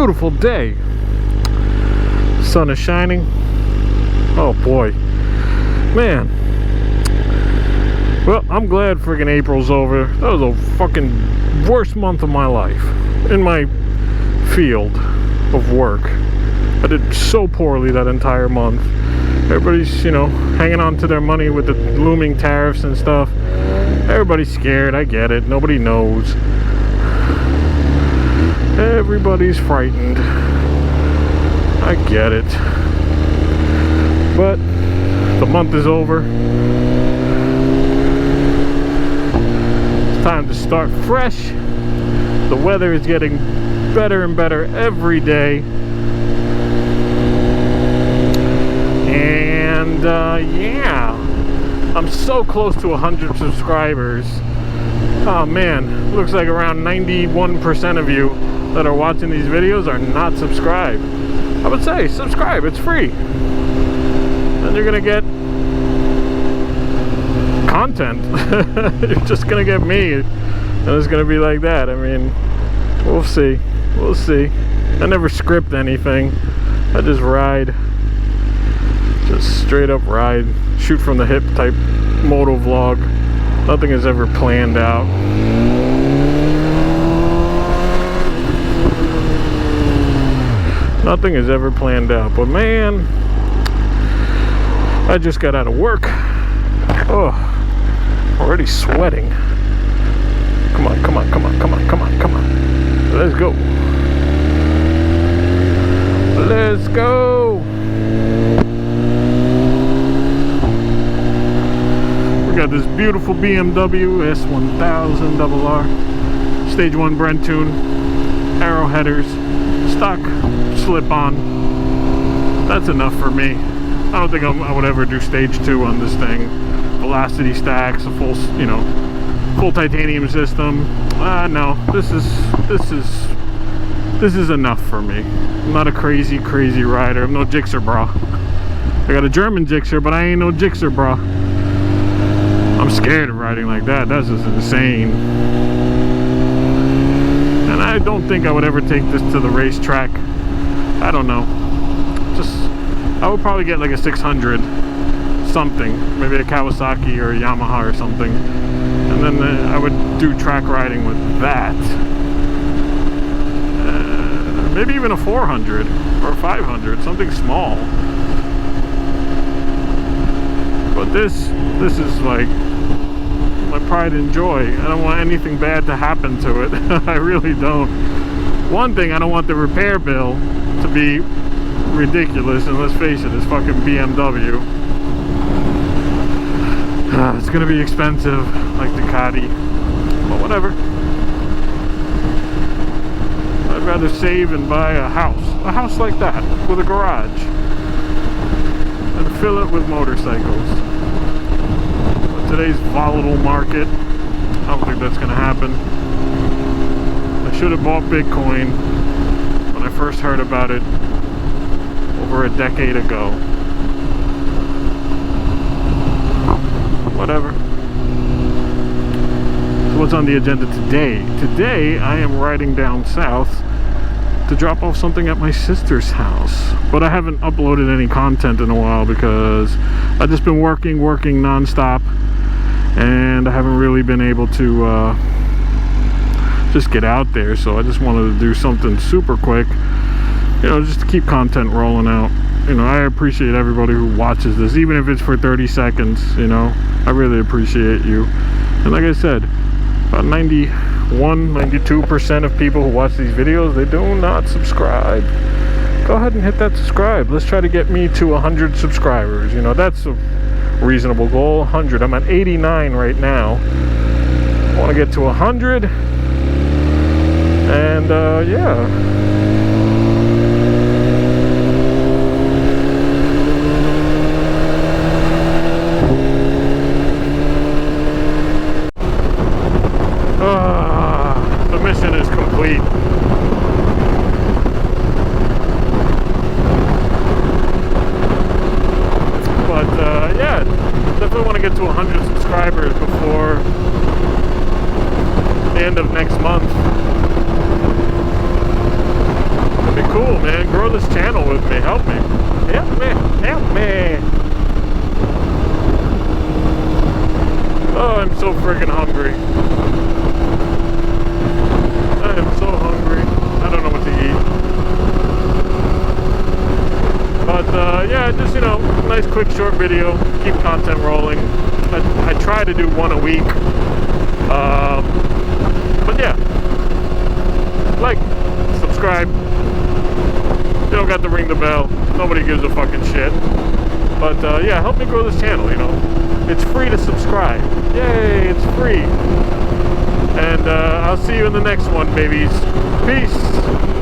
beautiful day. Sun is shining. Oh boy, man. Well, I'm glad friggin' April's over. That was a fucking worst month of my life in my field of work. I did so poorly that entire month. Everybody's, you know, hanging on to their money with the looming tariffs and stuff. Everybody's scared. I get it. Nobody knows. Everybody's frightened. I get it. But the month is over. It's time to start fresh. The weather is getting better and better every day. And yeah, I'm so close to 100 subscribers. Oh man, looks like around 91% of you that are watching these videos are not subscribed. I would say subscribe, it's free. And you're gonna get content. You're just gonna get me, and it's gonna be like that. I mean, we'll see. We'll see. I never script anything. I just ride. Just straight up ride. Shoot from the hip type moto vlog. Nothing is ever planned out. Nothing is ever planned out. But man, I just got out of work. Oh, already sweating. Come on, come on, come on, come on, come on, come on. Let's go. Let's go. We got this beautiful BMW S1000 RR. Stage 1 Brent tune. Arrow headers. Stock slip-on. That's enough for me. I don't think I would ever do stage 2 on this thing. Velocity stacks, a full, you know, full titanium system. No, this is enough for me. I'm not a crazy rider. I'm no Gixxer bra. I got a German Gixxer, but I ain't no Gixxer bra. I'm scared of riding like that. That's just insane. And I don't think I would ever take this to the racetrack. I don't know. I would probably get like a 600 something, maybe a Kawasaki or a Yamaha or something, and then I would do track riding with that. Maybe even a 400 or a 500, something small. But this is like my pride and joy. I don't want anything bad to happen to it. I really don't. One thing, I don't want the repair bill to be ridiculous, and let's face it, it's fucking BMW. It's gonna be expensive, like Ducati, but whatever. I'd rather save and buy a house like that with a garage, and fill it with motorcycles. But today's volatile market, I don't think that's gonna happen. I should have bought Bitcoin when I first heard about it over a decade ago. Whatever. So what's on the agenda today? Today I am riding down south to drop off something at my sister's house. But I haven't uploaded any content in a while because I've just been working non-stop, and I haven't really been able to just get out there. So I just wanted to do something super quick, you know, just to keep content rolling out. You know, I appreciate everybody who watches this, even if it's for 30 seconds, you know. I really appreciate you. And like I said, about 92% of people who watch these videos, they do not subscribe. Go ahead and hit that subscribe. Let's try to get me to 100 subscribers. You know, that's a reasonable goal. 100. I'm at 89 right now. I want to get to 100. And yeah. The mission is complete. But yeah, definitely want to get to 100 subscribers before the end of next month. yeah, just, you know, nice quick short video, keep content rolling. I try to do one a week. But yeah, like, subscribe. You don't got to ring the bell. Nobody gives a fucking shit. But yeah, help me grow this channel, you know. It's free to subscribe. Yay, it's free. And I'll see you in the next one, babies. Peace.